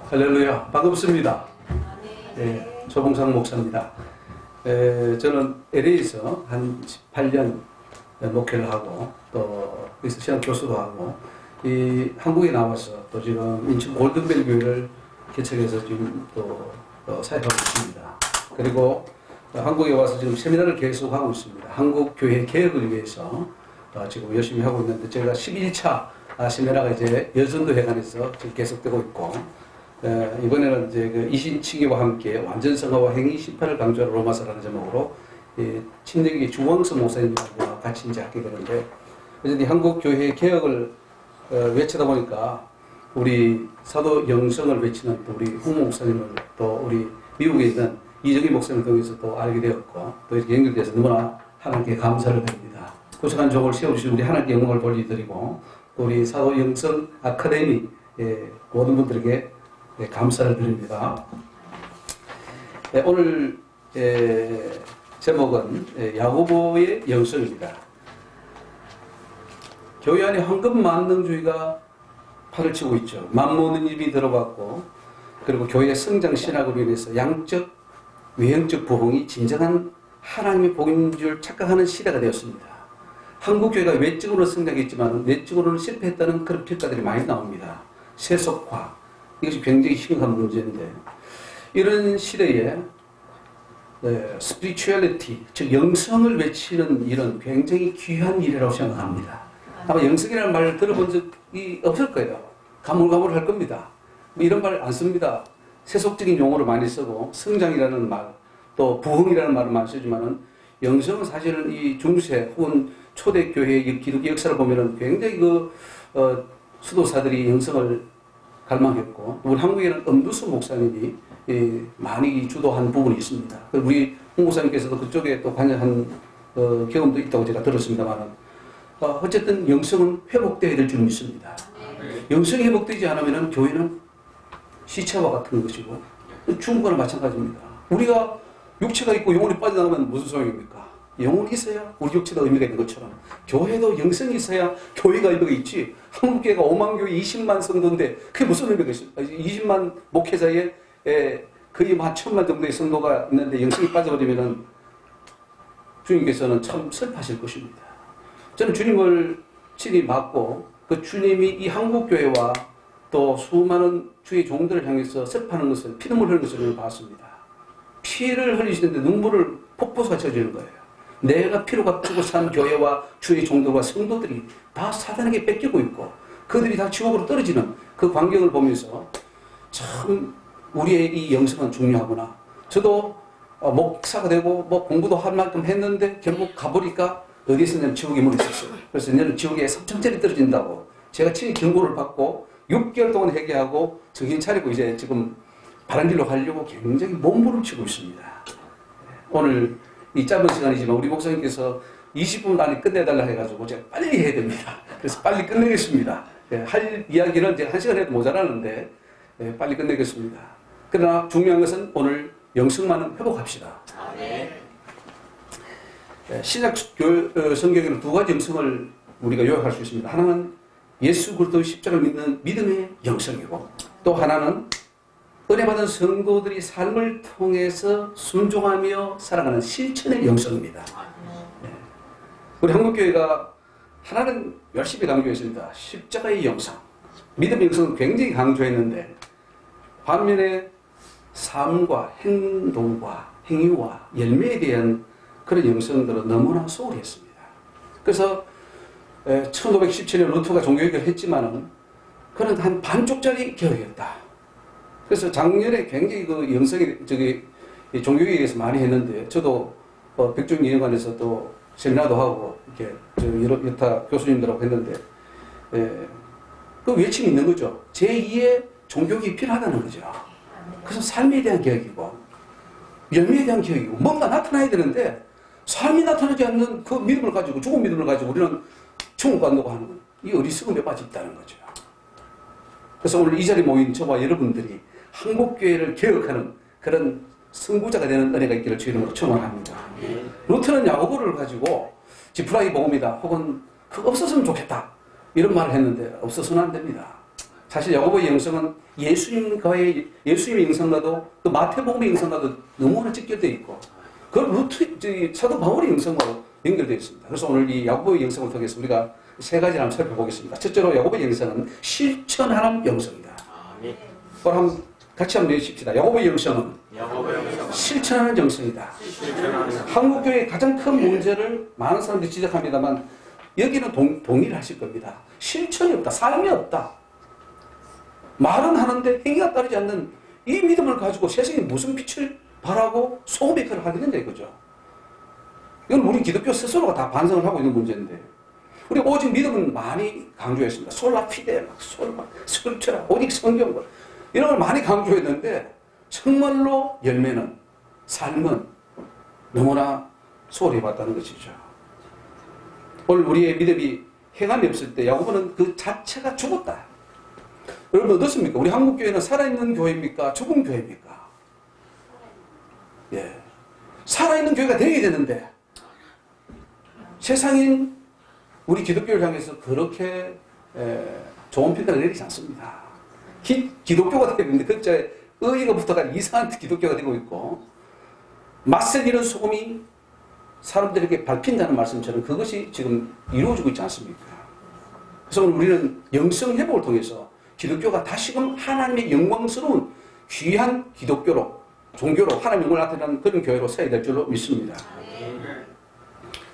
할렐루야, 반갑습니다. 네, 조봉상 목사입니다. 저는 LA에서 한 18년 목회를 하고 또 여기서 신학 교수도 하고 이 한국에 나와서 또 지금 인천 골든벨 교회를 개척해서 지금 또 사역하고 있습니다. 그리고 한국에 와서 지금 세미나를 계속하고 있습니다. 한국 교회 개혁을 위해서 지금 열심히 하고 있는데 제가 11차 세미나가 이제 여전도회관에서 지금 계속되고 있고 이번에는 이제 그 이신치기와 함께 완전성화와 행위 심판을 강조하는 로마서라는 제목으로 친대기 주왕서 목사님과 같이 이제 하게 되는데 어쨌든 한국 교회 개혁을 외치다 보니까 우리 사도 영성을 외치는 또 우리 홍 목사님을 또 우리 미국에 있는 이정희 목사님을 통해서 또 알게 되었고 또 이렇게 연결돼서 너무나 하나님께 감사를 드립니다. 고척한 종을 세워주신 우리 하나님께 영광을 돌려드리고 또 우리 사도 영성 아카데미 모든 분들에게 감사를 드립니다. 오늘 제목은 야고보의 영성입니다. 교회 안에 황금 만능주의가 팔을 치고 있죠. 맘모는 입이 들어갔고 그리고 교회의 성장 신학으로 인해서 양적, 외형적 부흥이 진정한 하나님의 복인 줄 착각하는 시대가 되었습니다. 한국 교회가 외적으로 성장했지만 내적으로는 실패했다는 그런 평가들이 많이 나옵니다. 세속화 이것이 굉장히 심각한 문제인데 이런 시대에 spirituality, 즉 영성을 외치는 일은 굉장히 귀한 일이라고 생각합니다. 아마 영성이라는 말을 들어본 적이 없을 거예요. 가물가물할 겁니다. 뭐 이런 말 안 씁니다. 세속적인 용어를 많이 쓰고 성장이라는 말, 또 부흥이라는 말을 많이 쓰지만은 영성은 사실은 이 중세 혹은 초대교회의 기독교 역사를 보면은 굉장히 수도사들이 영성을 갈망했고 우리 한국에는 엄두수 목사님이 많이 주도한 부분이 있습니다. 우리 홍 목사님께서도 그쪽에 또 관여한 경험도 있다고 제가 들었습니다만 어쨌든 영성은 회복되어야 될 줄 믿습니다. 영성이 회복되지 않으면 교회는 시체와 같은 것이고 중국과는 마찬가지입니다. 우리가 육체가 있고 영혼이 빠져나가면 무슨 소용입니까? 영혼이 있어야 우리 육체가 의미가 있는 것처럼 교회도 영성이 있어야 교회가 의미가 있지. 한국교회가 5만 교회 20만 성도인데 그게 무슨 의미가 있어요? 20만 목회자의 거의 한 1000만 정도의 성도가 있는데 영성이 빠져버리면 주님께서는 참 슬퍼하실 것입니다. 저는 주님을 친히 맞고 그 주님이 이 한국교회와 또 수많은 주의 종들을 향해서 슬퍼하는 것을 피눈물 흘리는 것을 봤습니다. 피를 흘리시는데 눈물을 폭포수가 젖어지는 거예요. 내가 피로 갚고 산 교회와 주의 종들과 성도들이 다 사단에게 뺏기고 있고 그들이 다 지옥으로 떨어지는 그 광경을 보면서 참 우리의 이 영성은 중요하구나. 저도 목사가 되고 뭐 공부도 할 만큼 했는데 결국 가보니까 어디에 있었냐면 지옥에 물 있었어요. 그래서 너는 지옥에 3천짜리 떨어진다고 제가 친히 경고를 받고 6개월 동안 회개하고 정신 차리고 이제 지금 바른 길로 가려고 굉장히 몸부림치고 있습니다. 오늘 이 짧은 시간이지만 우리 목사님께서 20분 안에 끝내달라 해가지고 제가 빨리 해야 됩니다. 그래서 빨리 끝내겠습니다. 할 이야기는 제가 1시간 해도 모자라는데 빨리 끝내겠습니다. 그러나 중요한 것은 오늘 영성만은 회복합시다. 신약 성경에는 두 가지 영성을 우리가 요약할 수 있습니다. 하나는 예수 그리스도의 십자가를 믿는 믿음의 영성이고 또 하나는 은혜 받은 성도들이 삶을 통해서 순종하며 살아가는 실천의 영성입니다. 우리 한국교회가 하나는 열심히 강조했습니다. 십자가의 영성, 믿음의 영성은 굉장히 강조했는데 반면에 삶과 행동과 행위와 열매에 대한 그런 영성들은 너무나 소홀히 했습니다. 그래서 1517년 루터가 종교개혁을 했지만은 그는 한 반쪽짜리 개혁이었다. 그래서 작년에 굉장히 그 영성이 종교개혁에 대해서 많이 했는데 저도 백중이영관에서 또 세미나도 하고 이렇게 여타 교수님들하고 했는데 그 외침이 있는 거죠. 제2의 종교개혁이 필요하다는 거죠. 그래서 삶에 대한 개혁이고 열매에 대한 개혁이고 뭔가 나타나야 되는데 삶이 나타나지 않는 그 믿음을 가지고 죽은 믿음을 가지고 우리는 천국 간다고 하는 건 이 어리석음에 빠져 있다는 거죠. 그래서 오늘 이 자리에 모인 저와 여러분들이 한국교회를 개혁하는 그런 선구자가 되는 은혜가 있기를 주 이름으로 축원합니다. 루터는 야고보를 가지고 지푸라기 복음이다 혹은 그거 없었으면 좋겠다 이런 말을 했는데 없어서는 안 됩니다. 사실 야고보의 영성은 예수님의 영성과도 또 마태복음의 영성과도 너무나 직결되어 있고 그 루트 사도 바울의 영성과 연결되어 있습니다. 그래서 오늘 이 야고보의 영성을 통해서 우리가 세 가지를 한번 살펴보겠습니다. 첫째로 야고보의 영성은 실천하는 영성이다. 그럼 같이 한번 내십시다. 야고보의 영성은 실천하는 영성이다. 한국교회의 가장 큰 문제를 많은 사람들이 지적합니다만 여기는 동의를 하실 겁니다. 실천이 없다. 삶이 없다. 말은 하는데 행위가 따르지 않는 이 믿음을 가지고 세상에 무슨 빛을 발하고 소금의 역할을 하겠느냐 이거죠. 이건 우리 기독교 스스로가 다 반성을 하고 있는 문제인데 우리 오직 믿음은 많이 강조했습니다. 솔라 피데, 스크립처라, 오직 성경 이런 걸 많이 강조했는데 정말로 열매는 삶은 너무나 소홀히 봤다는 것이죠. 오늘 우리의 믿음이 행함이 없을 때 야고보는 그 자체가 죽었다. 여러분 어떻습니까? 우리 한국교회는 살아있는 교회입니까? 죽은 교회입니까? 예, 살아있는 교회가 되어야 되는데 세상인 우리 기독교를 향해서 그렇게 좋은 평가를 내리지 않습니다. 기독교가 되고 있는데 그자에 의의가 붙어가 이상한 기독교가 되고 있고 맛을 잃은 소금이 사람들에게 밟힌다는 말씀처럼 그것이 지금 이루어지고 있지 않습니까? 그래서 우리는 영성 회복을 통해서 기독교가 다시금 하나님의 영광스러운 귀한 기독교로 종교로 하나님 영광을 나타내는 그런 교회로 서야 될 줄로 믿습니다.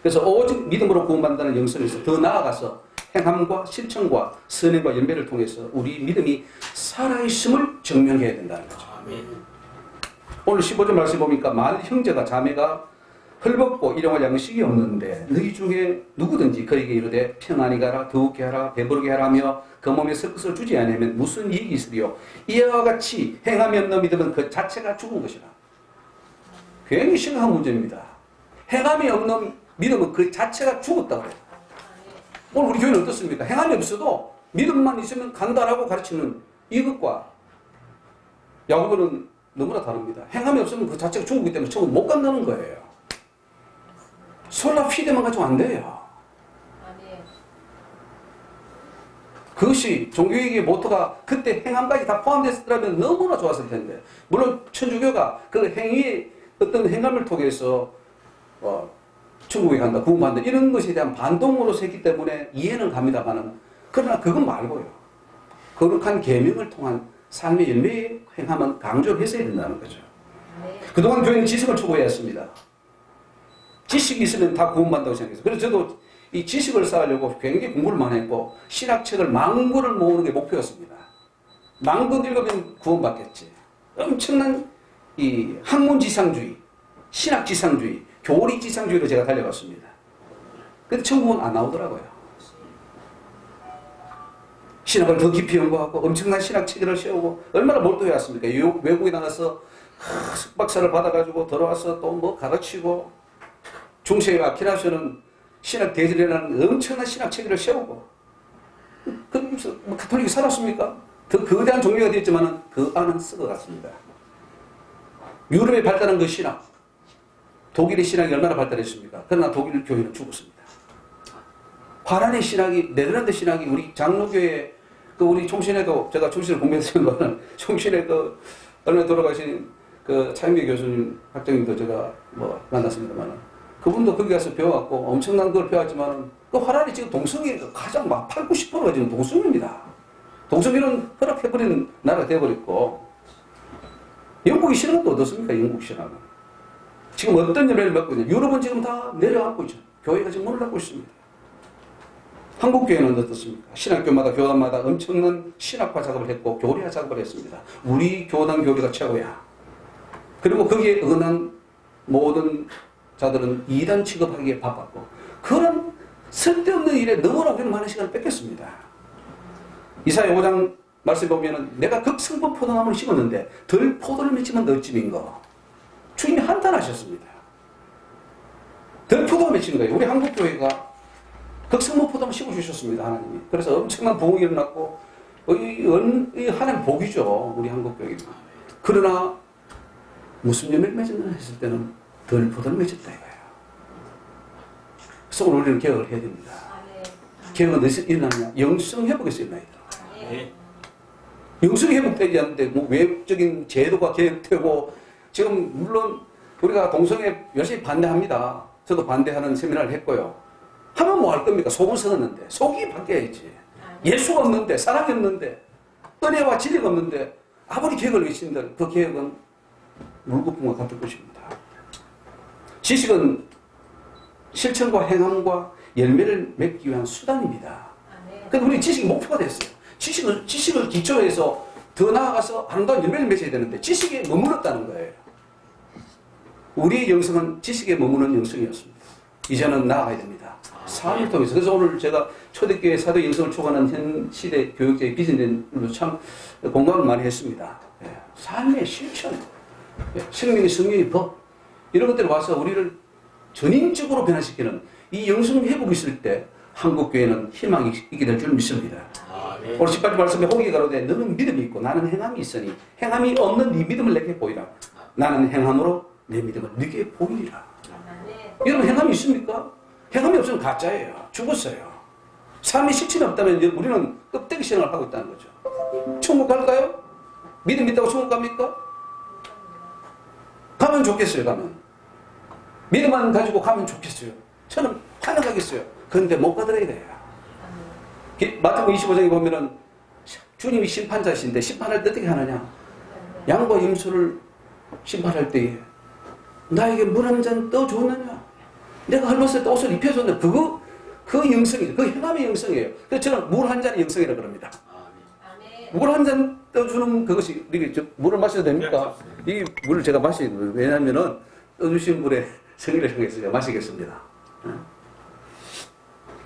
그래서 오직 믿음으로 구원받는다는 영성에서 더 나아가서 행함과 실천과 선행과 연배를 통해서 우리 믿음이 살아있음을 증명해야 된다는 거죠. 오늘 15절 말씀 보니까 만일 형제가 자매가 헐벗고 일용할 양식이 없는데 너희 중에 누구든지 그에게 이르되 평안히 가라 더욱게 하라 배부르게 하라며 그 몸에 설 것을 주지 않으면 무슨 이익이 있으리요. 이와 같이 행함이 없는 믿음은 그 자체가 죽은 것이라. 굉장히 심각한 문제입니다. 행함이 없는 믿음은 그 자체가 죽었다고 해요. 오늘 우리 교회는 어떻습니까? 행함이 없어도 믿음만 있으면 간다라고 가르치는 이것과 야고보는 너무나 다릅니다. 행함이 없으면 그 자체가 죽었기 때문에 처음 못 간다는 거예요. 솔라 피데만 가지고 안 돼요. 그것이 종교개혁의 모토가 그때 행함까지 다 포함됐더라면 너무나 좋았을 텐데 물론 천주교가 그 행위의 어떤 행함을 통해서 천국에 간다, 구원받는다 이런 것에 대한 반동으로서 했기 때문에 이해는 갑니다만은 그러나 그건 말고요. 거룩한 계명을 통한 삶의 열매의 행함은 강조를 했어야 된다는 거죠. 그동안 교회는 지식을 추구해왔습니다. 지식이 있으면 다 구원받는다고 생각했어요. 그래서 저도 이 지식을 쌓으려고 굉장히 공부를 많이 했고 신학책을 만 권을 모으는 게 목표였습니다. 만 권 읽으면 구원받겠지. 엄청난 이 학문지상주의, 신학지상주의, 교리지상주의로 제가 달려갔습니다. 근데 천국은 안 나오더라고요. 신학을 더 깊이 연구하고 엄청난 신학체계를 세우고 얼마나 몰두해왔습니까? 외국에 나가서 석박사를 받아가지고 들어와서 또 뭐 가르치고 중세의 아키나스는 신학 대전이라는 엄청난 신학 체계를 세우고 그러면서 뭐 가톨릭이 살았습니까? 더 거대한 종교가 되었지만 그 안은 썩어갔습니다. 유럽에 발달한 그 신학 독일의 신학이 얼마나 발달했습니까? 그러나 독일 교회는 죽었습니다. 파란의 신학이 네덜란드 신학이 우리 장로교회 그 우리 총신회도 제가 총신을 공부했지만 총신회 그 얼마 돌아가신 그 차영배 교수님 학장님도 제가 뭐 만났습니다만 그분도 거기 가서 배워갖고 엄청난 걸 배웠지만 그 화란이 지금 동성애 가장 막 8, 90%가 지금 동성애입니다. 동성애는 허락해버리는 나라가 되어버렸고 영국이 신학도 어떻습니까? 영국 신학은 지금 어떤 열매를 맺고 있냐? 유럽은 지금 다 내려가고 있죠. 교회가 지금 문을 닫고 있습니다. 한국 교회는 어떻습니까? 신학교마다 교단마다 엄청난 신학화 작업을 했고 교리화 작업을 했습니다. 우리 교단 교리가 최고야. 그리고 거기에 어긋난 모든 자들은 이단 취급하기에 바빴고 그런 쓸데없는 일에 너무나 우리는 많은 시간을 뺏겼습니다. 이사야 5장 말씀 보면은 내가 극성분 포도나무를 심었는데 덜 포도를 맺히면 널찜인 거. 주님이 한탄하셨습니다. 덜 포도가 맺히는 거예요. 우리 한국교회가 극성분 포도나무 심어주셨습니다. 하나님이. 그래서 엄청난 부흥이 일어났고 이 하나님 복이죠. 우리 한국교회가. 그러나 무슨 열매를 맺었나 했을 때는 덜 포도를 맺었다 이거예요. 그래서 우리는 개혁을 해야 됩니다. 개혁은 어디서 일어나느냐? 영성 회복에서 일어나야 돼요. 영성이 회복되지 않는데 뭐 외적인 제도가 개혁되고 지금 물론 우리가 동성애 열심히 반대합니다. 저도 반대하는 세미나를 했고요. 하면 뭐 할 겁니까? 속은 썩었는데 속이 바뀌어야지. 예수가 없는데 사랑이 없는데 은혜와 진리가 없는데 아무리 개혁을 외친들 그 개혁은 물거품과 같을 것입니다. 지식은 실천과 행함과 열매를 맺기 위한 수단입니다. 그런데 우리 지식이 목표가 됐어요. 지식을 기초로 해서 더 나아가서 아름다운 열매를 맺어야 되는데 지식에 머물렀다는 거예요. 우리의 영성은 지식에 머무는 영성이었습니다. 이제는 나아가야 됩니다. 삶을 통해서. 그래서 오늘 제가 초대교회 사도 영성을 추구하는 현 시대 교육자의 비전으로 참 공감을 많이 했습니다. 삶의 실천, 생명의 성령의 법 이런 것들이 와서 우리를 전인적으로 변화시키는 이 영성 회복이 있을 때 한국교회는 희망이 있게 될 줄 믿습니다. 오늘 18절 말씀에 호기가 가로되 너는 믿음이 있고 나는 행함이 있으니 행함이 없는 네 믿음을 내게 보이라. 나는 행함으로 내 믿음을 네게 보이리라. 여러분 행함이 있습니까? 행함이 없으면 가짜예요. 죽었어요. 삶의 실천이 없다면 우리는 껍데기 신앙을 하고 있다는 거죠. 천국 갈까요? 믿음 있다고 천국 갑니까? 가면 좋겠어요. 가면. 믿음만 가지고 가면 좋겠어요. 저는 환영하겠어요. 그런데 못 가더라 이거예요. 마태복음 25장에 보면은 주님이 심판자이신데 심판할 때 어떻게 하느냐? 양과 임수를 심판할 때에 나에게 물 한 잔 떠줬느냐? 내가 헐벗을 때 옷을 입혀줬는데 그 영성이죠. 그 행함의 영성이에요. 그래서 저는 물 한 잔의 영성이라고 그럽니다. 물 한 잔 떠주는 그것이 물을 마셔도 됩니까? 이 물을 제가 마시는 왜냐하면은 떠주신 물에 성의를 생각해서 마시겠습니다.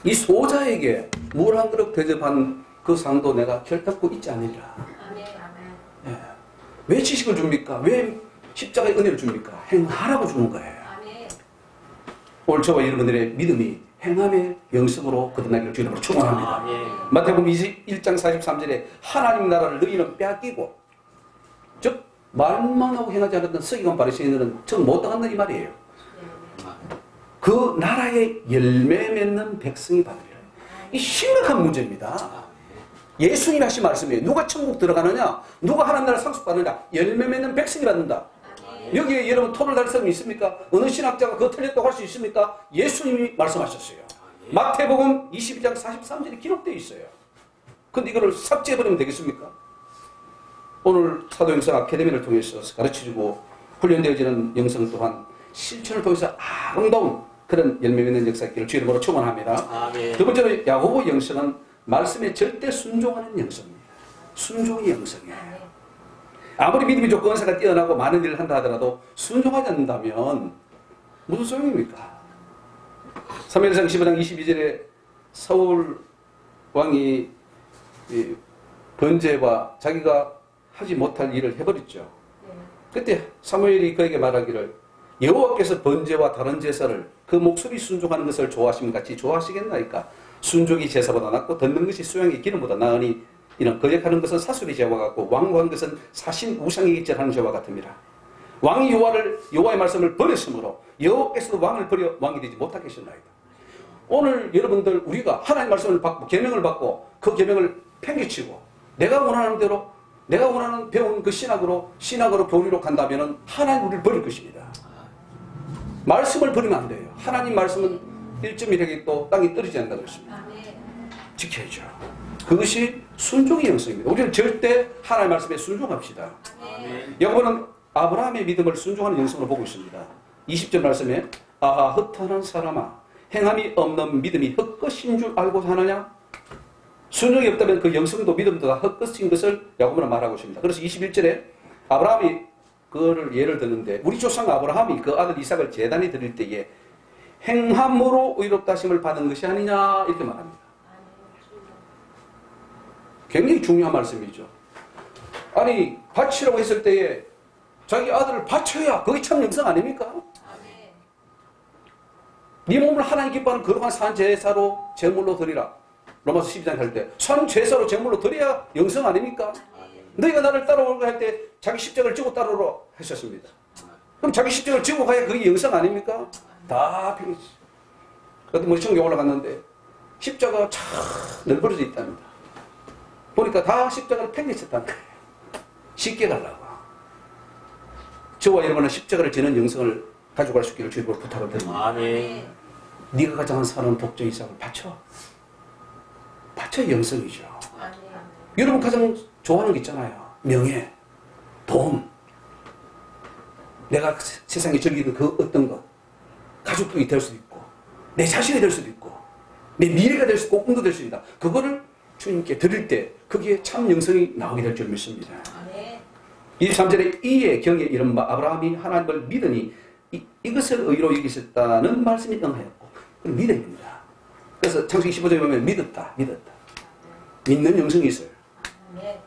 이 소자에게 물 한 그릇 대접한 그 상도 내가 결단코 잊지 않으리라. 예. 왜 지식을 줍니까? 왜 십자가의 은혜를 줍니까? 행하라고 주는 거예요. 오늘 저와 여러분들의 믿음이 행함의 영성으로 거듭나기를 주님으로 축원합니다. 마태복음 21장 43절에 하나님 나라를 너희는 빼앗기고 즉 말만 하고 행하지 않았던 서기관 바리새인들은 정 못 당한다 이 말이에요. 그 나라의 열매 맺는 백성이 받으리라. 이 심각한 문제입니다. 예수님이 하신 말씀이에요. 누가 천국 들어가느냐? 누가 하나님 나라 상속받느냐? 열매 맺는 백성이 받는다. 여기에 여러분 토를 달 사람이 있습니까? 어느 신학자가 그거 틀렸다고 할 수 있습니까? 예수님이 말씀하셨어요. 마태복음 22장 43절에 기록되어 있어요. 근데 이거를 삭제해버리면 되겠습니까? 오늘 사도행성 아카데미를 통해서 가르쳐주고 훈련되어지는 영성 또한 실천을 통해서 아름다운 그런 열매 맺는 역사의 길을 주의 이름으로 축원합니다. 두 번째로 야고보 영성은 말씀에 절대 순종하는 영성입니다. 순종의 영성이에요. 아무리 믿음이 좋고 은사가 뛰어나고 많은 일을 한다 하더라도 순종하지 않는다면 무슨 소용입니까? 사무엘상 15장 22절에 사울 왕이 번제와 자기가 하지 못할 일을 해버렸죠. 그때 사무엘이 그에게 말하기를 여호와께서 번제와 다른 제사를 그 목소리 순종하는 것을 좋아하시면 같이 좋아하시겠나이까? 순종이 제사보다 낫고 듣는 것이 수양의 기름보다 나으니 이런 거역하는 것은 사술의 죄와 같고 완고한 것은 사신 우상에게 절하는 죄와 같습니다. 왕이 여호와의 말씀을 버렸으므로 여호와께서도 왕을 버려 왕이 되지 못하게 하셨나이다. 오늘 여러분들 우리가 하나님의 말씀을 받고 계명을 받고 그 계명을 팽개치고 내가 원하는 대로 내가 원하는 배운 그 신학으로 교리로 간다면 하나님 우리를 버릴 것입니다. 말씀을 버리면 안 돼요. 하나님 말씀은 1.1획이 또 땅이 떨어지지 않는다고 했습니다. 지켜야죠. 그것이 순종의 영성입니다. 우리는 절대 하나님의 말씀에 순종합시다. 야고보는 아브라함의 믿음을 순종하는 영성으로 보고 있습니다. 20절 말씀에 아하 허탄한 사람아 행함이 없는 믿음이 헛것인 줄 알고 하느냐? 순종이 없다면 그 영성도 믿음도 다 헛것인 것을 야고보는 말하고 있습니다. 그래서 21절에 아브라함이 그거를 예를 드는데 우리 조상 아브라함이 그 아들 이삭을 제단에 드릴 때에 행함으로 의롭다 하심을 받은 것이 아니냐 이렇게 말합니다. 굉장히 중요한 말씀이죠. 아니 바치라고 했을 때에 자기 아들을 바쳐야 그게 참 영성 아닙니까? 네 몸을 하나님 기뻐하는 거룩한 산 제사로 제물로 드리라. 로마서 12장 할 때 산 제사로 제물로 드려야 영성 아닙니까? 너희가 나를 따라오라고 할 때 자기 십자가를 지고 따라오라 하셨습니다. 그럼 자기 십자가를 지고 가야 그게 영성 아닙니까? 다 필요지. 그때 뭐 천국에 올라갔는데 십자가가 참 널브러져 있답니다. 보니까 다 십자가를 팽개쳤다는 거예요. 쉽게 가려고. 저와 여러분은 십자가를 지는 영성을 가져갈 수 있기를 주님으로 부탁을 드립니다. 아멘. 네가 가장 사는 독자 이상을 바쳐. 바쳐 영성이죠. 여러분 가장 좋아하는 게 있잖아요. 명예, 돈. 내가 세상에 즐기는 그 어떤 것. 가족이 될 수도 있고, 내 자신이 될 수도 있고, 내 미래가 될 수 있고, 꿈도 될 수 있다. 그거를 주님께 드릴 때 거기에 참 영성이 나오게 될 줄 믿습니다. 23절에 이에 경에 이른 바 아브라함이 하나님을 믿으니 이것을 의로 여기셨다는 말씀이 응하였고, 그럼 믿음입니다. 그래서 창세기 15절에 보면 믿었다. 믿는 영성이 있어요.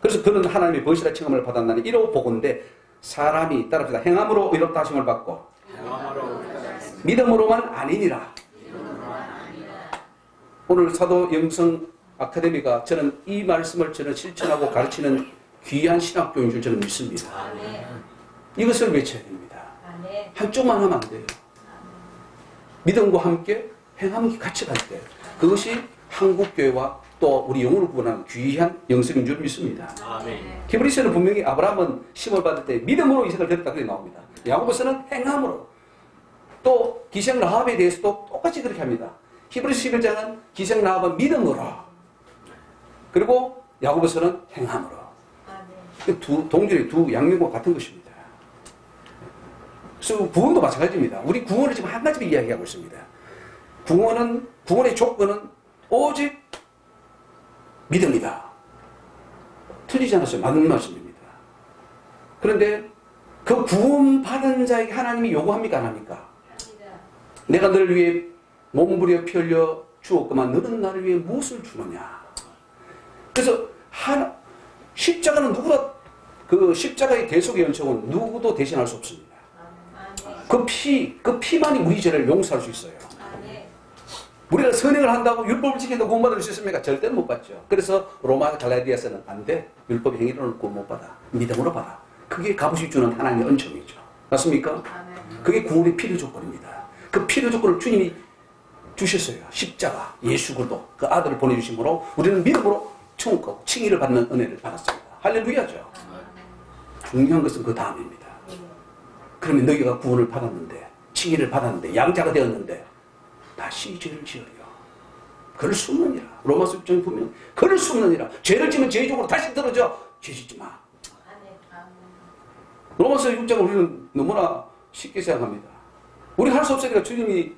그래서 그는 하나님의 벗이라 칭함을 받았나니 이로 보건대 사람이 따라합시다. 행함으로 의롭다 하심을 받고 믿음으로만 아니니라. 오늘 사도 영성 아카데미가 저는 이 말씀을 저는 실천하고 가르치는 귀한 신학교인 줄 저는 믿습니다. 이것을 외쳐야 됩니다. 한쪽만 하면 안 돼요. 믿음과 함께 행함이 같이 갈 때 그것이 한국교회와 또 우리 영혼을 구원하는 귀한 영성인 줄 믿습니다. 히브리서는 분명히 아브라함은 시험을 받을 때 믿음으로 이삭을 드렸다 그렇게 나옵니다. 야고보서는 행함으로, 또 기생 라합에 대해서도 똑같이 그렇게 합니다. 히브리서 11장은 기생 라합은 믿음으로, 그리고 야고보서는 행함으로. 동절이 두 양면과 같은 것입니다. 그래서 구원도 마찬가지입니다. 우리 구원을 지금 한 가지로 이야기하고 있습니다. 구원의 조건은 오직 믿음이다. 틀리지 않았어요. 맞는 말씀입니다. 그런데 그 구원받은 자에게 하나님이 요구합니까? 안 합니까? 내가 너를 위해 몸부려 피 흘려 주었구만 너는 나를 위해 무엇을 주느냐. 그래서 십자가는 누구나 그 십자가의 대속의 연속은 누구도 대신할 수 없습니다. 그 피만이 우리 죄를 용서할 수 있어요. 우리가 선행을 한다고 율법을 지킨다고 구원받을 수 있습니까? 절대로 못 받죠. 그래서 로마 갈라디아서는 안 돼. 율법의 행위로는 구원 못 받아. 믿음으로 받아. 그게 값없이 주는 하나님의 은총이죠. 맞습니까? 그게 구원의 필요 조건입니다. 그 필요 조건을 주님이 주셨어요. 십자가, 예수 그리스도 그 아들을 보내주심으로 우리는 믿음으로 천국, 칭의를 받는 은혜를 받았습니다. 할렐루야죠. 중요한 것은 그 다음입니다. 그러면 너희가 구원을 받았는데, 칭의를 받았는데, 양자가 되었는데 다시 죄를 지으려. 그를 숨느니라. 로마서 6장에 보면 그를 숨느니라. 죄를 지면 죄적으로 다시 떨어져. 죄 짓지 마. 로마서 6장 우리는 너무나 쉽게 생각합니다. 우리 할 수 없으니까 주님이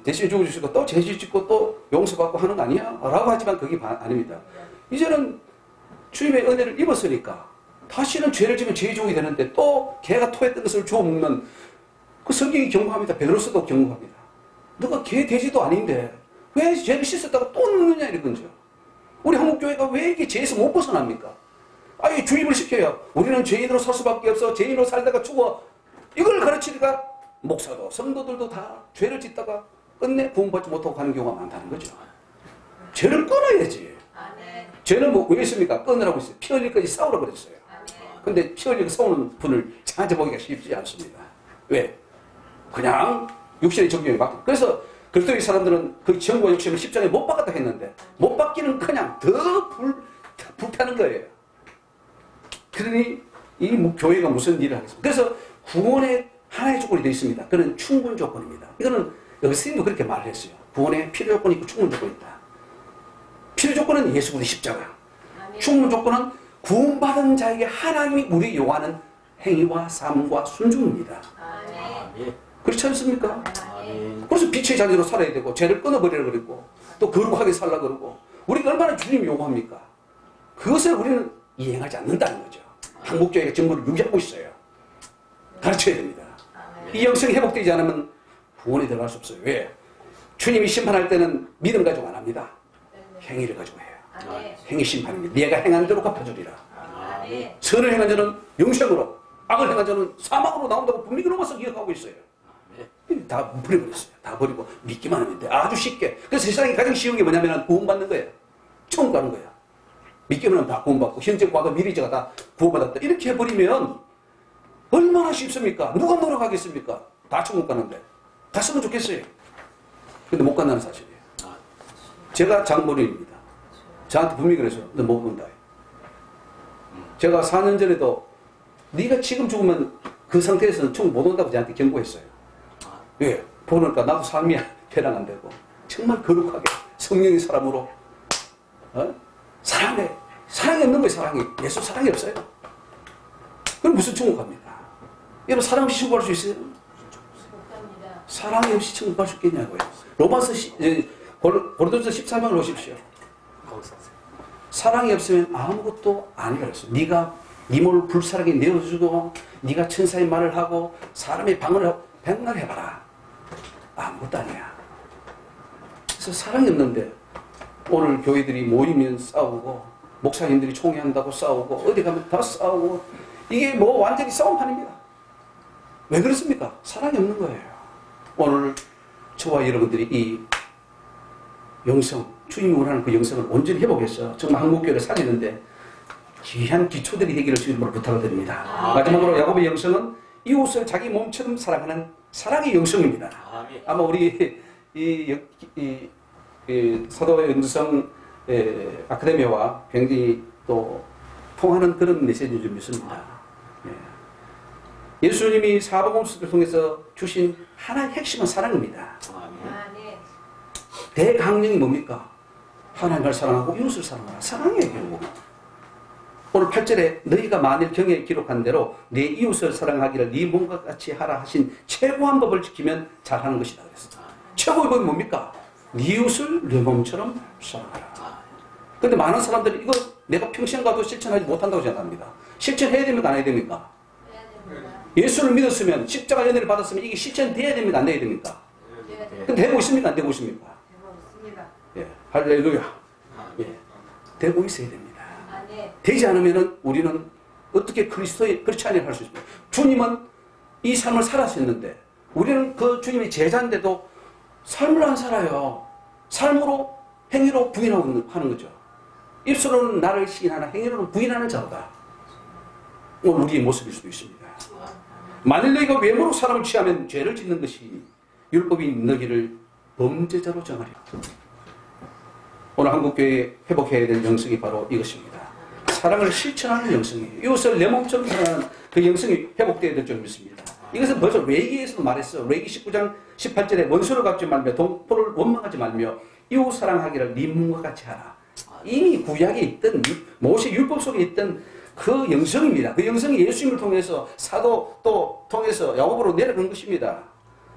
대신에 죽어주시고 또 죄 짓고 또 용서받고 하는 거 아니야? 라고 하지만 그게 아닙니다. 이제는 주님의 은혜를 입었으니까 다시는 죄를 지면 죄종이 되는데 또 개가 토했던 것을 주워 먹는 그 성경이 경고합니다. 베드로서도 경고합니다. 너가 개 돼지도 아닌데 왜 죄를 씻었다고 또 넣느냐 이런 거죠. 우리 한국교회가 왜 이게 죄에서 못 벗어납니까? 아예 주입을 시켜요. 우리는 죄인으로 살 수밖에 없어. 죄인으로 살다가 죽어. 이걸 가르치니까 목사도 성도들도 다 죄를 짓다가 끝내 구원받지 못하고 가는 경우가 많다는 거죠. 죄를 끊어야지. 죄는 왜 있습니까? 끊으라고 있어요. 피 흘릴까지 싸우라고 그랬어요. 근데 피 흘리고 싸우는 분을 찾아보기가 쉽지 않습니다. 왜? 그냥 육신의 정경에 막. 그래서 그리스도의 사람들은 그 정과 육신을 십자가에 못 박았다 했는데 못 박기는 그냥 더 불타는 거예요. 그러니 이 교회가 무슨 일을 하겠습니까? 그래서 구원의 하나의 조건이 되어 있습니다. 그는 충분 조건입니다. 이거는 여기 스님도 그렇게 말을 했어요. 구원에 필요 조건이 있고 충분 조건이 있다. 필요 조건은 예수 그리스도의 십자가. 충분 조건은 구원받은 자에게 하나님이 우리 요구하는 행위와 삶과 순종입니다. 그렇지 않습니까? 그래서 빛의 자녀로 살아야 되고 죄를 끊어버리라 그러고 또 거룩하게 살라 그러고 우리가 얼마나 주님이 요구합니까? 그것을 우리는 이행하지 않는다는 거죠. 한국교회가 정보를 유지하고 있어요. 가르쳐야 됩니다. 이 영성이 회복되지 않으면 구원에 들어갈 수 없어요. 왜? 주님이 심판할 때는 믿음 가지고 안 합니다. 행위를 가지고 해요. 행위 심판입니다. 내가 행한 대로 갚아주리라. 선을 행한 자는 영생으로, 악을 행한 자는 사망으로 나온다고 분명히 로마서 기억하고 있어요. 다 버려버렸어요. 다 버리고 믿기만 하면 돼. 아주 쉽게. 그래서 세상에 가장 쉬운 게 뭐냐면 구원받는 거예요. 천국 가는 거예요. 믿기만 하면 다 구원받고 현재, 과거, 미래제가 다 구원받았다. 이렇게 해버리면 얼마나 쉽습니까? 누가 노력하겠습니까? 다 천국 가는데. 갔으면 좋겠어요. 근데 못 간다는 사실이에요. 제가 장모님입니다. 저한테 분명히 그래서 너 못 간다. 제가 4년 전에도 네가 지금 죽으면 그 상태에서는 천국 못 온다고 저한테 경고했어요. 왜? 보니까 나도 삶이 배랑 안 되고 정말 거룩하게 성령의 사람으로 사랑이 없는 거예요. 사랑이. 예수 사랑이 없어요. 그럼 무슨 천국 갑니까? 여러분 사랑 없이 천국 갈 수 있어요? 사랑이 없이 천국 갈 수 있겠냐고요. 로마서 고린도서 13장을 보십시오. 사랑이 없으면 아무것도 아니라 그랬어요. 네가 네 몸을 불사르게 내어주고 네가 천사의 말을 하고 사람의 방언을 백날 해봐라. 아무것도 아니야. 그래서 사랑이 없는데 오늘 교회들이 모이면 싸우고 목사님들이 총회한다고 싸우고 어디 가면 다 싸우고 이게 뭐 완전히 싸움판입니다. 왜 그렇습니까? 사랑이 없는 거예요. 오늘 저와 여러분들이 이 영성, 주님이 원하는 그 영성을 온전히 회복해서 정말 한국교회를 살리는데 귀한 기초들이 되기를 주님으로 부탁을 드립니다. 마지막으로 야곱의 영성은 이웃을 자기 몸처럼 사랑하는 사랑의 영성입니다. 아마 우리 이 사도의 은두성 아카데미와 굉장히 또 통하는 그런 메시지를 좀 있습니다. 예수님이 사복음서를 통해서 주신 하나의 핵심은 사랑입니다. 대강령이 뭡니까? 하나님을 사랑하고 이웃을 사랑하라. 사랑이에요, 결국. 오늘 8절에 너희가 만일 경에 기록한 대로 내 이웃을 사랑하기를 네 몸과 같이 하라 하신 최고한 법을 지키면 잘하는 것이다 그랬어요. 최고의 법이 뭡니까? 네 이웃을 내 몸처럼 사랑하라. 그런데 많은 사람들이 이거 내가 평생 가도 실천하지 못한다고 생각합니다. 실천해야 됩니까? 안 해야 됩니까? 예수를 믿었으면 십자가 연회를 받았으면 이게 실천돼야 됩니까? 안 돼야 됩니까? 근데 되고 있습니까? 안 되고 있습니까? 예, 할렐루야. 예, 되고 있어야 됩니다. 되지 않으면 우리는 어떻게 크리스찬이라 할 수 있습니까? 주님은 이 삶을 살았었는데 우리는 그 주님의 제자인데도 삶을 안 살아요. 삶으로 행위로 부인하고 하는 거죠. 입술로는 나를 시인하나 행위로는 부인하는 자다. 오늘 우리의 모습일 수도 있습니다. 만일 너희가 외모로 사람을 취하면 죄를 짓는 것이 율법이 너희를 범죄자로 정하리라. 오늘 한국교회에 회복해야 될 영성이 바로 이것입니다. 사랑을 실천하는 영성이에요. 이웃을 내 몸처럼 사랑하는 그 영성이 회복되어야 될 줄 믿습니다. 이것은 벌써 레위기에서도 말했어. 레위기 19장 18절에 원수를 갚지 말며 동포를 원망하지 말며 이웃 사랑하기를 네 몸과 같이 하라. 이미 구약에 있던 모세 율법 속에 있던 그 영성입니다. 그 영성이 예수님을 통해서 사도 또 통해서 야곱으로 내려간 것입니다.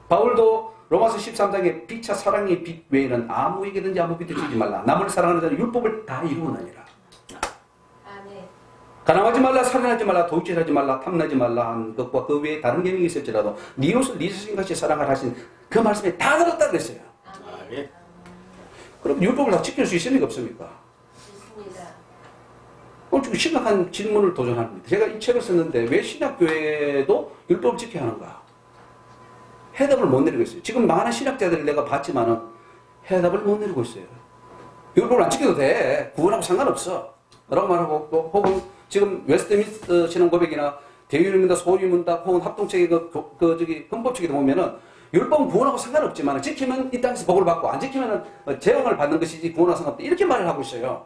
바울도 로마서 13장에 피차 사랑의 빛 외에는 아무에게든지 아무 빛을 주지 말라. 남을 사랑하는 자는 율법을 다 이루어나니라. 가난하지 말라, 살인하지 말라, 도둑질하지 말라, 탐나지 말라 한 것과 그 외에 다른 계명이 있을지라도 네 이웃을 네 스승같이 사랑하라 하신 그 말씀에 다 들었다 그랬어요. 그럼 율법을 다 지킬 수 있습니까? 없습니까? 오늘 좀 심각한 질문을 도전합니다. 제가 이 책을 썼는데 왜 신약교회도 율법을 지켜야 하는가? 해답을 못 내리고 있어요. 지금 많은 신학자들을 내가 봤지만은 해답을 못 내리고 있어요. 율법을 안 지켜도 돼. 구원하고 상관없어. 라고 말하고 또 혹은 지금 웨스트민스터 신앙고백이나 대유문다 소유문다 혹은 합동책의 저기 헌법책에도 보면은 율법은 구원하고 상관없지만 지키면 이 땅에서 복을 받고 안 지키면 재앙을 받는 것이지 구원하고 상관없다. 이렇게 말을 하고 있어요.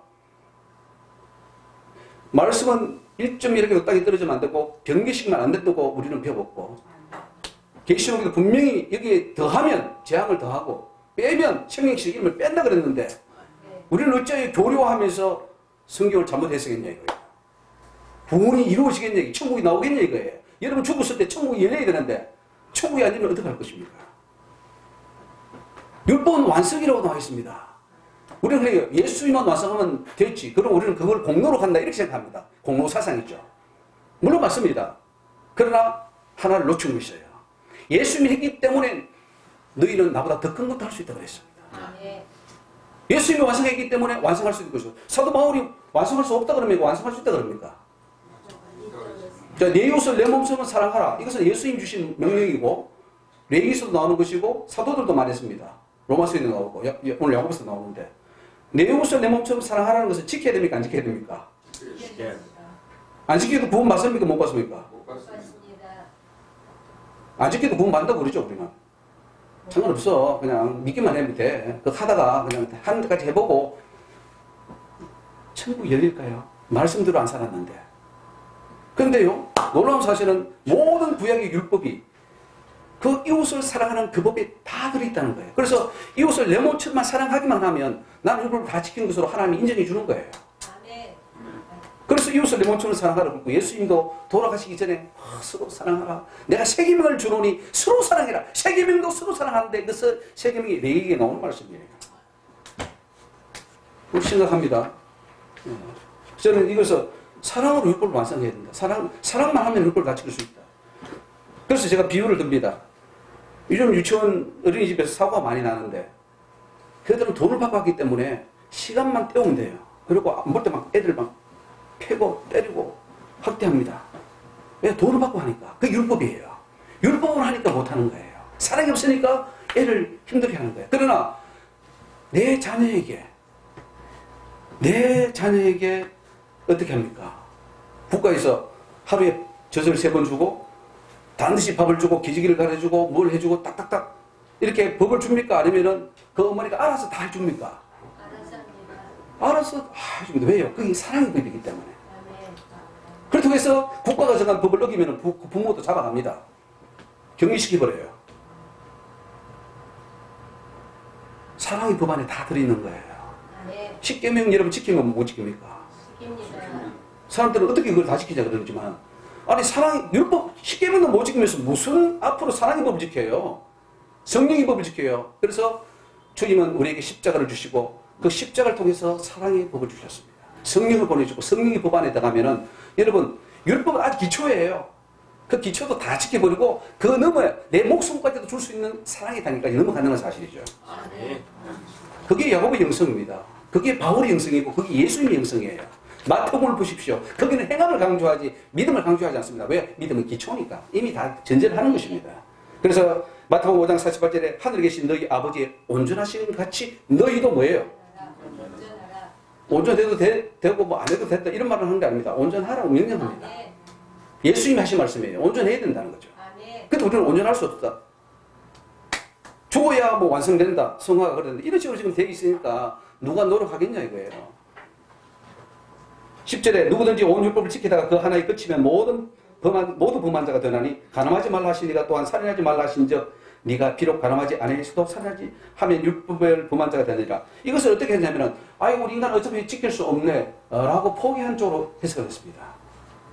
말씀은 1.1개 땅에 떨어지면 안 되고 경계식만 안 된다고 우리는 배웠고 계시록에도 분명히 여기에 더하면 재앙을 더하고 빼면 생명식 이름을 뺀다 그랬는데 우리는 어째 교류하면서 성경을 잘못 해석했냐 이거예요. 구원이 이루어지겠냐, 천국이 나오겠냐 이거예요. 여러분 죽었을 때 천국이 열려야 되는데 천국이 아니면 어떻게 할 것입니까? 율법은 완성이라고 나와 있습니다. 우리는 그래요. 예수님만 완성하면 됐지. 그럼 우리는 그걸 공로로 간다 이렇게 생각합니다. 공로 사상이죠. 물론 맞습니다. 그러나 하나를 놓친 것이에요. 예수님이 했기 때문에 너희는 나보다 더 큰 것도 할 수 있다고 했습니다. 예수님이 완성했기 때문에 완성할 수 있는 것이고 사도 바울이 완성할 수 없다 그러면 완성할 수 있다 그럽니까? 자, 내 이웃을 내 몸처럼 사랑하라. 이것은 예수님 주신 명령이고 레위기서도 나오는 것이고 사도들도 말했습니다. 로마서에도 나오고 오늘 야고보서도 나오는데 내 이웃을 내 몸처럼 사랑하라는 것을 지켜야 됩니까? 안 지켜야 됩니까? 안 지켜도 구원 받습니까? 못 받습니까? 안 지켜도 구원 받는다고 그러죠 우리는. 상관없어. 그냥 믿기만 하면 돼. 그거 하다가 그냥 하는 데까지 해보고 천국 열릴까요? 말씀대로 안 살았는데 근데요, 놀라운 사실은 모든 구약의 율법이 그 이웃을 사랑하는 그 법에 다 들어있다는 거예요. 그래서 이웃을 내 몸처럼 사랑하기만 하면 나는 율법을 다 지키는 것으로 하나님이 인정해 주는 거예요. 그래서 이웃을 내 몸처럼 사랑하라 그러고 예수님도 돌아가시기 전에 서로 사랑하라. 내가 세 계명을 주노니 서로 사랑해라. 세 계명도 서로 사랑하는데 그 세 계명이 레위기에 나오는 말씀이에요. 심각합니다. 저는 이것을 사랑으로 율법을 완성해야 된다. 사랑만 하면 율법을 다 지킬 수 있다. 그래서 제가 비유를 듭니다. 요즘 유치원 어린이집에서 사고가 많이 나는데 그들은 돈을 받고 왔기 때문에 시간만 때우면 돼요. 그리고 볼 때 막 애들 막 패고 때리고 학대합니다. 왜? 돈을 받고 하니까. 그게 율법이에요. 율법으로 하니까 못하는 거예요. 사랑이 없으니까 애를 힘들게 하는 거예요. 그러나 내 자녀에게 어떻게 합니까? 국가에서 하루에 젖을 3번 주고 반드시 밥을 주고 기저귀를 갈아주고 뭘 해주고 딱딱딱 이렇게 법을 줍니까? 아니면은 그 어머니가 알아서 다 해줍니까? 알아서 해줍니다. 왜요? 그게 사랑의 법이기 때문에. 그렇다고 해서 국가가 정한 법을 어기면 부모도 잡아갑니다. 격리시켜버려요. 사랑의 법 안에 다 들어있는 거예요. 십계명 여러분 지키면 못 지킵니까? 사람들은 어떻게 그걸 다 지키자 그러지만 아니 율법 십계명도 못 지키면서 무슨 앞으로 사랑의 법을 지켜요? 성령의 법을 지켜요. 그래서 주님은 우리에게 십자가를 주시고 그 십자가를 통해서 사랑의 법을 주셨습니다. 성령을 보내주고 성령의 법 안에 들어가면은 여러분 율법은 아주 기초예요. 그 기초도 다 지켜버리고 그 너머에 내 목숨까지도 줄 수 있는 사랑의 단계까지 넘어간다는 사실이죠. 그게 야곱의 영성입니다. 그게 바울의 영성이고 그게 예수님의 영성이에요. 마태복음을 보십시오. 거기는 행함을 강조하지 믿음을 강조하지 않습니다. 왜? 믿음은 기초니까 이미 다 전제를 하는 것입니다. 그래서 마태복음 5장 48절에 하늘에 계신 너희 아버지의 온전하신 같이 너희도 뭐예요? 온전해도 되고 뭐 안 해도 됐다 이런 말을 하는 게 아닙니다. 온전하라고 명령합니다. 예수님이 하신 말씀이에요. 온전해야 된다는 거죠. 근데 우리는 온전할 수 없다. 죽어야 뭐 완성된다. 성화가 그러는데 이런 식으로 지금 되어 있으니까 누가 노력하겠냐 이거예요. 10절에 누구든지 온 율법을 지키다가 그 하나에 그치면 모두 범한 자가 되나니 가늠하지 말라 하신 네가 또한 살인하지 말라 하신 즉 네가 비록 가늠하지 아니했어도 살인하지 하면 율법을 범한 자가 되느니라. 이것을 어떻게 했냐면은 아이고 우리 인간은 어차피 지킬 수 없네 라고 포기한 쪽으로 해석을 했습니다.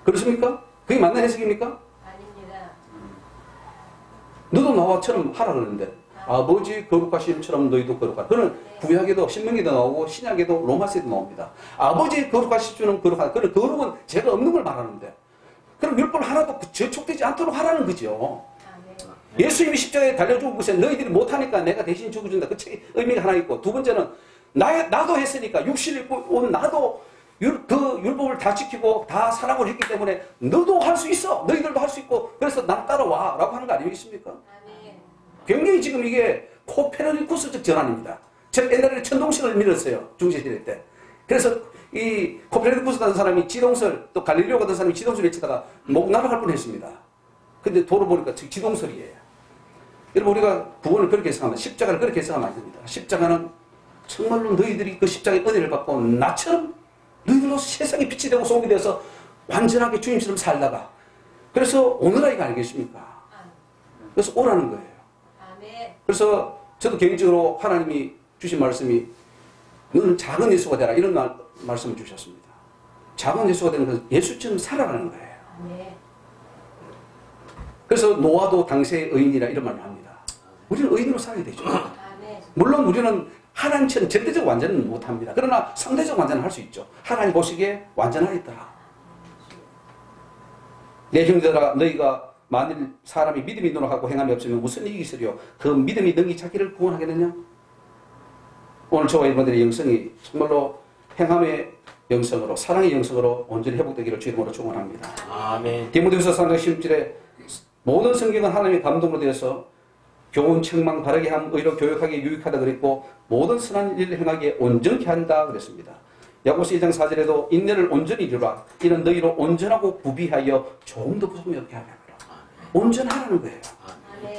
그렇습니까? 그게 맞는 해석입니까? 아닙니다. 너도 나와처럼 하라 그러는데 아버지 거룩하심처럼 너희도 거룩하라. 그는 구약에도 신명기도 나오고 신약에도 로마서에도 나옵니다. 아버지 거룩하심처럼 거룩하라. 그는 거룩은 죄가 없는 걸 말하는데 그럼 율법 하나도 저촉되지 않도록 하라는 거죠. 예수님이 십자가에 달려주고 것은 너희들이 못하니까 내가 대신 죽어준다. 그 책의 의미가 하나 있고 두 번째는 나도 했으니까 육신을 입고 온 나도 그 율법을 다 지키고 다 사랑을 했기 때문에 너도 할 수 있어. 너희들도 할 수 있고 그래서 난 따라와 라고 하는 거 아니겠습니까? 굉장히 지금 이게 코페르니쿠스적 전환입니다. 제가 옛날에 천동설을 믿었어요. 중세시대 때. 그래서 이 코페르니쿠스 같은 사람이 지동설 또 갈릴레오 같은 사람이 지동설을 치다가 목 날아갈 뻔했습니다. 근데 도로 보니까 지동설이에요. 여러분 우리가 구원을 그렇게 해석하면 십자가를 그렇게 해석하면 안 됩니다. 십자가는 정말로 너희들이 그 십자가의 은혜를 받고 나처럼 너희들로 세상에 빛이 되고 소금이 되어서 완전하게 주님처럼 살다가 그래서 오늘아이가 아니겠습니까? 그래서 오라는 거예요. 그래서 저도 개인적으로 하나님이 주신 말씀이 너는 작은 예수가 되라 이런 말씀을 주셨습니다. 작은 예수가 되는 것은 예수처럼 살아가는 거예요. 그래서 노아도 당시의 의인이라 이런 말을 합니다. 우리는 의인으로 살아야 되죠. 물론 우리는 하나님처럼 절대적 완전은 못합니다. 그러나 상대적 완전은 할 수 있죠. 하나님 보시기에 완전하겠더라. 내 형제들아 너희가 만일 사람이 믿음이 노력하고 행함이 없으면 무슨 이익이 있으리요? 그 믿음이 능히 자기를 구원하겠느냐? 오늘 저와 여러분들의 영성이 정말로 행함의 영성으로 사랑의 영성으로 온전히 회복되기를 주님으로 축원합니다. 아멘. 디모데후서 3장 10절에 모든 성경은 하나님의 감동으로 되어서 교훈, 책망, 바르게 함, 의로 교육하기에 유익하다 그랬고 모든 선한 일을 행하기에 온전케 한다 그랬습니다. 야고보서 2장 4절에도 인내를 온전히 이루라. 이는 너희로 온전하고 구비하여 조금도 부족함이 없게 하라. 온전하라는 거예요.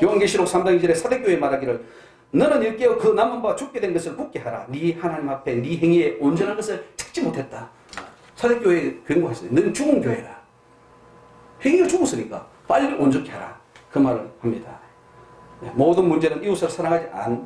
요한계시록 3장 2절에 사대교회 말하기를 너는 일깨어 그 남은 바 죽게 된 것을 굳게 하라. 네 하나님 앞에 네 행위에 온전한 것을 찾지 못했다. 사대교회에 경고했어요. 너는 죽은 교회라. 행위가 죽었으니까 빨리 온전케 하라. 그 말을 합니다. 모든 문제는 이웃을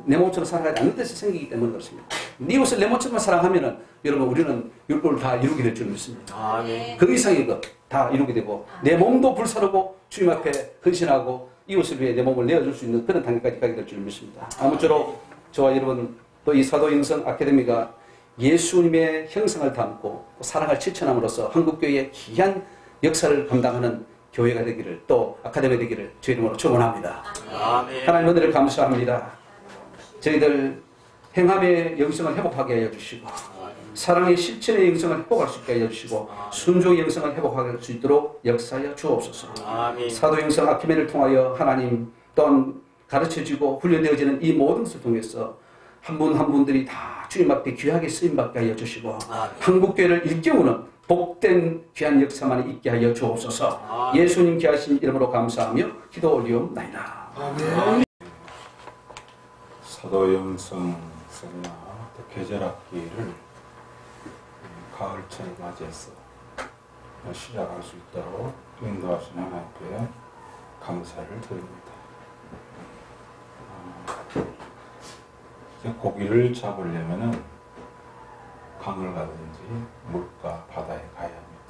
내 몸처럼 사랑하지 않는 데서 생기기 때문에 그렇습니다. 이웃을 내 몸처럼 사랑하면은 여러분 우리는 율법을 다 이루게 될 줄 믿습니다. 그 이상의 것 다 이루게 되고 내 몸도 불사르고 주님 앞에 헌신하고 이웃을 위해 내 몸을 내어줄 수 있는 그런 단계까지 가게 될 줄 믿습니다. 아무쪼록 저와 여러분 또 이 사도행성 아카데미가 예수님의 형상을 담고 사랑을 실천함으로써 한국교회의 귀한 역사를 감당하는 교회가 되기를 또 아카데미 되기를 주의 이름으로 축원합니다. 하나님 은혜를 감사합니다. 저희들 행함의 영성을 회복하게 하여 주시고 사랑의 실천의 영성을 회복할 수 있게 하여 주시고 순종의 영성을 회복할 수 있도록 역사하여 주옵소서. 사도행성 아카데미를 통하여 하나님 또한 가르쳐지고 훈련되어지는 이 모든 것을 통해서 한 분 한 분들이 다 주님 앞에 귀하게 쓰임받게 하여 주시고 한국교회를 일깨우는 복된 귀한 역사만이 있게 하여 주옵소서. 예수님 귀하신 이름으로 감사하며 기도 올리옵나이다. 사도행성 세미나 계절학기를 가을철을 맞이해서 시작할 수 있도록 인도하신 하나님께 감사를 드립니다. 이제 고기를 잡으려면은 강을 가든지 물가 바다에 가야 합니다.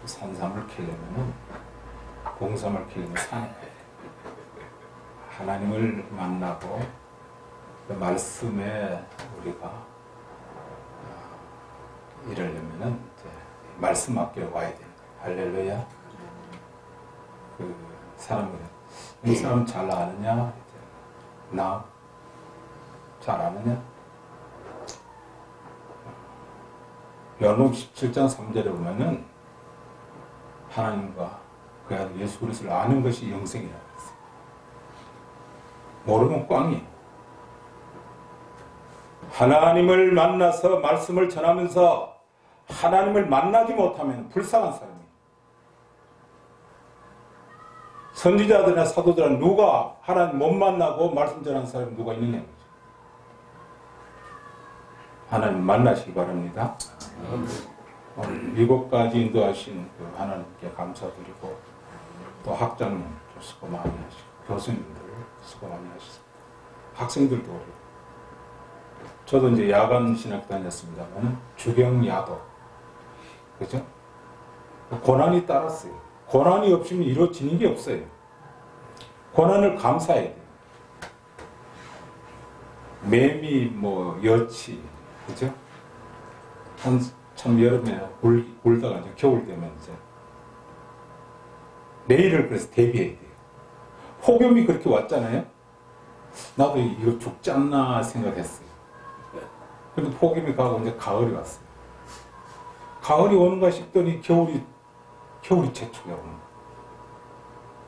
산삼을 캐려면은 봉삼을 캐려면 산에 가야 돼요. 하나님을 만나고 그 말씀에 우리가 이러려면은 이제 말씀 앞에 와야 돼요. 할렐루야. 그 사람이 이 사람 잘 아느냐? 나 잘 아느냐? 요한복음 17장 3절에 보면은 하나님과 그 아들 예수 그리스도를 아는 것이 영생이라고 했어요. 모르면 꽝이에요. 하나님을 만나서 말씀을 전하면서 하나님을 만나지 못하면 불쌍한 사람이에요. 선지자들이나 사도들은 누가 하나님 못 만나고 말씀 전하는 사람이 누가 있느냐. 하나님 만나시기 바랍니다. 오늘 7가지 인도하신 그 하나님께 감사드리고 또 학장님 수고 많이 하시고 교수님들 수고 많이 하셨습니다. 학생들도 그래요. 저도 이제 야간 신학 다녔습니다만 주경야도 그죠? 고난이 따랐어요. 고난이 없으면 이루어지는 게 없어요. 고난을 감사해야 돼요. 매미 뭐 여치 그죠? 참 여름에 울다가 이제 겨울 되면 이제 내일을 그래서 대비해야 돼요. 폭염이 그렇게 왔잖아요. 나도 이거 죽지 않나 생각했어요. 근데 폭염이 가고 이제 가을이 왔어요. 가을이 오는가 싶더니 겨울이 재촉해 오는 거예요.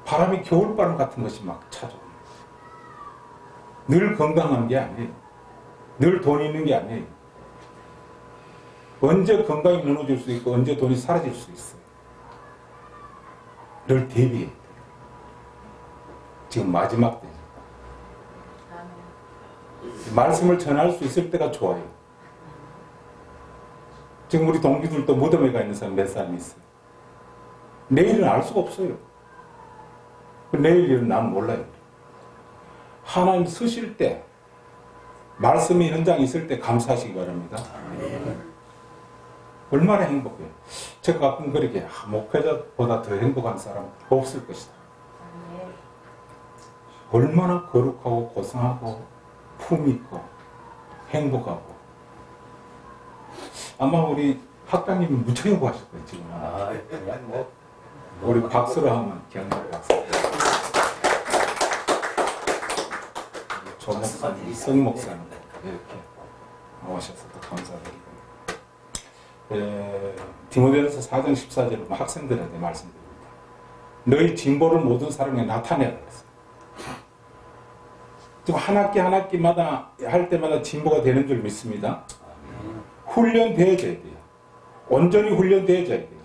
바람이 겨울바람 같은 것이 막 찾아옵니다. 늘 건강한 게 아니에요. 늘 돈이 있는 게 아니에요. 언제 건강이 무너질 수 있고 언제 돈이 사라질 수 있어요. 늘 대비해야 돼요. 지금 마지막 때죠. 말씀을 전할 수 있을 때가 좋아요. 지금 우리 동기들도 무덤에 가 있는 사람 몇 사람이 있어요. 내일은 알 수가 없어요. 내일 일은 난 몰라요. 하나님 쓰실 때 말씀이 현장에 있을 때 감사하시기 바랍니다. 얼마나 행복해요. 제가 가끔 그렇게 목회자보다 더 행복한 사람 없을 것이다. 얼마나 거룩하고 고상하고 품있고 행복하고 아마 우리 학장님이 무척 행복하실 거예요. 지금 우리 박수로 하면 경례 박수. 조 목사님, 성 목사님 이렇게 오셔서 또 감사드리고 디모데전서 4장 14절에 학생들한테 말씀드립니다. 너희 진보를 모든 사람에게 나타내라 그랬어요. 지금 한 학기 한 학기마다 할 때마다 진보가 되는 줄 믿습니다. 훈련되어져야 돼요. 온전히 훈련되어져야 돼요.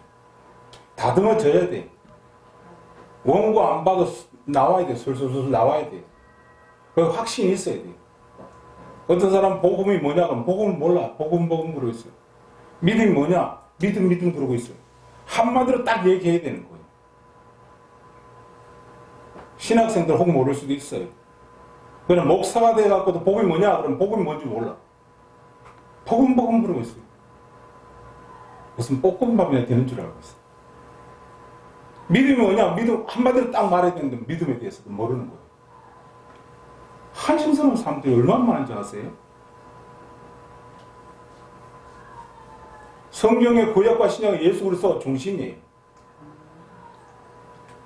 다듬어져야 돼요. 원고 안 봐도 나와야 돼요. 술술술 나와야 돼요. 그 확신이 있어야 돼요. 어떤 사람 복음이 뭐냐 그러면 복음을 몰라. 복음 그러고 있어요. 믿음이 뭐냐? 믿음 그러고 있어요. 한마디로 딱 얘기해야 되는 거예요. 신학생들 혹 모를 수도 있어요. 그냥 목사가 돼갖고도 복음이 뭐냐? 그러면 복음이 뭔지 몰라. 복음 부르고 있어요. 무슨 볶음밥이나 되는 줄 알고 있어요. 믿음이 뭐냐? 믿음 한마디로 딱 말해야 되는데 믿음에 대해서도 모르는 거예요. 한심스러운 사람들이 얼마나 많은지 아세요? 성경의 구약과 신약의 예수 그리스도가 중심이에요.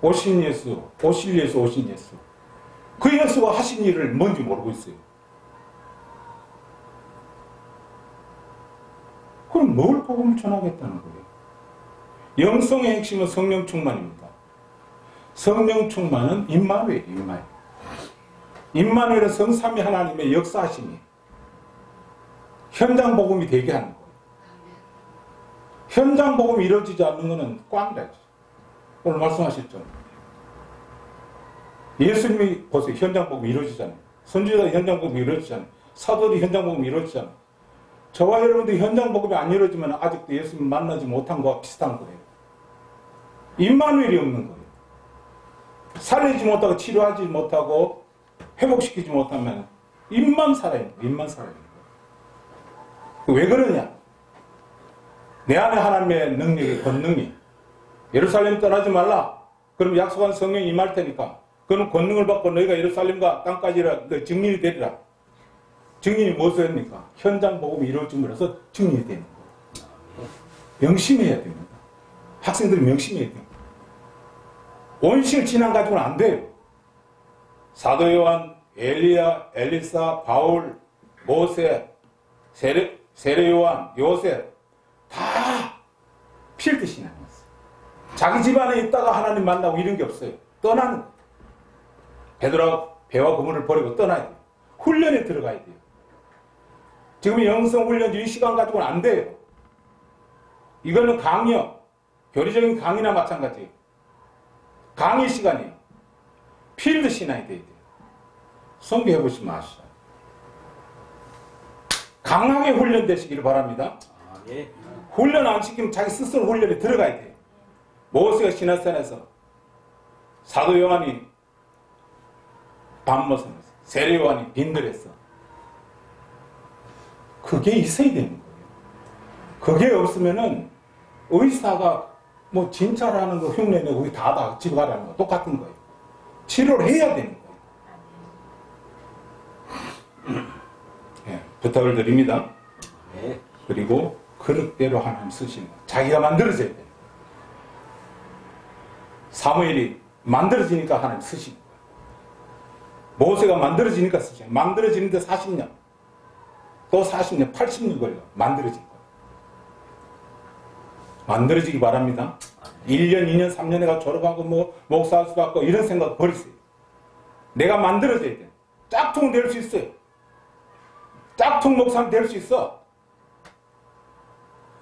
오신 예수, 오실 예수, 오신 예수. 그 예수가 하신 일을 뭔지 모르고 있어요. 그럼 뭘 복음을 전하겠다는 거예요? 영성의 핵심은 성령 충만입니다. 성령 충만은 임마누엘이에요. 임마누엘. 임마누엘은 성삼위 하나님의 역사하심이에요. 현장 복음이 되게 하는 거예요. 현장 복음이 이루어지지 않는 것은 꽝이라죠. 오늘 말씀하셨죠. 예수님이 보세요. 현장 복음이 이루어지잖아요. 선지자 현장 복음이 이루어지잖아요. 사도들이 현장 복음이 이루어지잖아요. 저와 여러분들이 현장 복음이 안 이루어지면 아직도 예수님 만나지 못한 거와 비슷한 거예요. 임마누엘이 없는 거예요. 살리지 못하고 치료하지 못하고 회복시키지 못하면 입만 살아있는 거예요. 입만 살아있는 거예요. 왜 그러냐? 내 안에 하나님의 능력이 권능이 예루살렘 떠나지 말라. 그럼 약속한 성령이 임할 테니까 그는 권능을 받고 너희가 예루살렘과 땅까지라 증인이 되리라. 증인이 무엇을 합니까? 현장 복음이 이루어짐으로써 증인이 되는 거예요. 명심해야 됩니다. 학생들이 명심해야 돼요. 온실 진앙 가지고는 안 돼요. 사도 요한, 엘리야, 엘리사, 바울, 모세, 세례 요한, 요셉 다 필드 신앙이었어요. 자기 집안에 있다가 하나님 만나고 이런 게 없어요. 떠나는 거예요. 베드로가 배와 그물을 버리고 떠나야 돼요. 훈련에 들어가야 돼요. 지금 영성 훈련 이 시간 가지고는 안 돼요. 이거는 강의요. 교리적인 강의나 마찬가지예요. 강의 시간이에요. 필드 신앙이 돼야 돼요. 성교해보시면 아시죠. 강하게 훈련되시기를 바랍니다. 예. 훈련 안 시키면 자기 스스로 훈련에 들어가야 돼요. 모세가 시내산에서 사도 요한이 밥 먹으면서 세례 요한이 빈들했어. 그게 있어야 되는 거예요. 그게 없으면은 의사가 뭐 진찰하는 거 흉내내고 거기 다 집에 가라는 거 똑같은 거예요. 치료를 해야 되는 거예요. 예, 부탁을 드립니다. 네. 그리고 그릇대로 하나님 쓰시는 거예요. 자기가 만들어져야 돼요. 사무엘이 만들어지니까 하나님 쓰시는 거예요. 모세가 만들어지니까 쓰시는 거예요. 만들어지는데 40년 또 40년 80년 걸려 만들어진 거예요. 만들어지기 바랍니다. 1년 2년 3년에 가 졸업하고 뭐 목사수 받고 이런 생각 버리세요. 내가 만들어져야 돼. 짝퉁 될 수 있어요. 짝퉁 목사는 될 수 있어.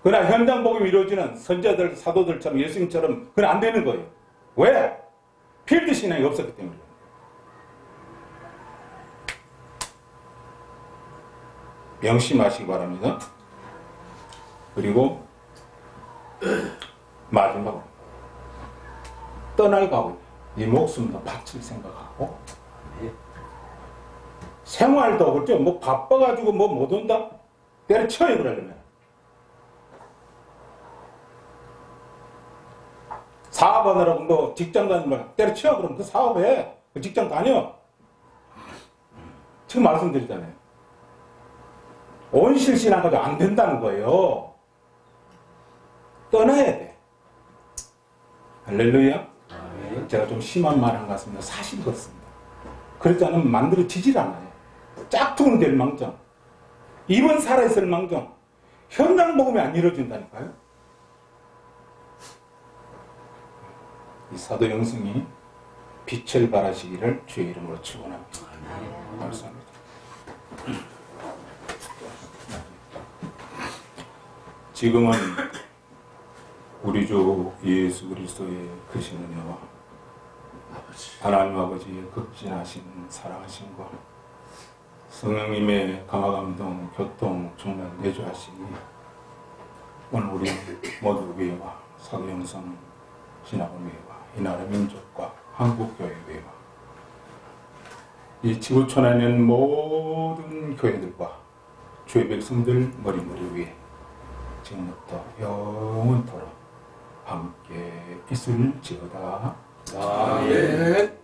그러나 현장 복음이 이루어지는 선지자들, 사도들처럼 예수님처럼 그건 안 되는 거예요. 왜? 필드 신앙이 없었기 때문에. 명심하시기 바랍니다. 그리고 마지막으로 떠나가고 이 목숨도 바칠 생각하고 생활도 그렇죠. 뭐 바빠가지고 뭐 못 온다? 때려쳐요 그러려면. 사업하느라고 뭐 직장 다니는 말 때려쳐 그럼 그 사업해. 그 직장 다녀. 지금 말씀드리잖아요. 온실 신앙 가지고 안 된다는 거예요. 떠나야 돼. 할렐루야. 제가 좀 심한 말 한 것 같습니다. 사실 그렇습니다. 그렇지 않으면 만들어지질 않아요. 짝퉁은 될 망정. 입은 살아있을 망정. 현장 복음이 안 이루어진다니까요. 이 사도 영성이 빛을 발하시기를 주의 이름으로 축원합니다. 감사합니다. 지금은 우리 주 예수 그리스도의 크신 은혜와 하나님 아버지의 극진하신 사랑하심과 성령님의 강화감동, 교통, 충만 내주하시니 오늘 우리 모두 위에와 사도 영성 신학원 위에와 이 나라 민족과 한국교회 위에와 이 지구촌에 있는 모든 교회들과 주의 백성들 머리머리 위에 지금부터 영원토록 함께 있을지어다. 아멘.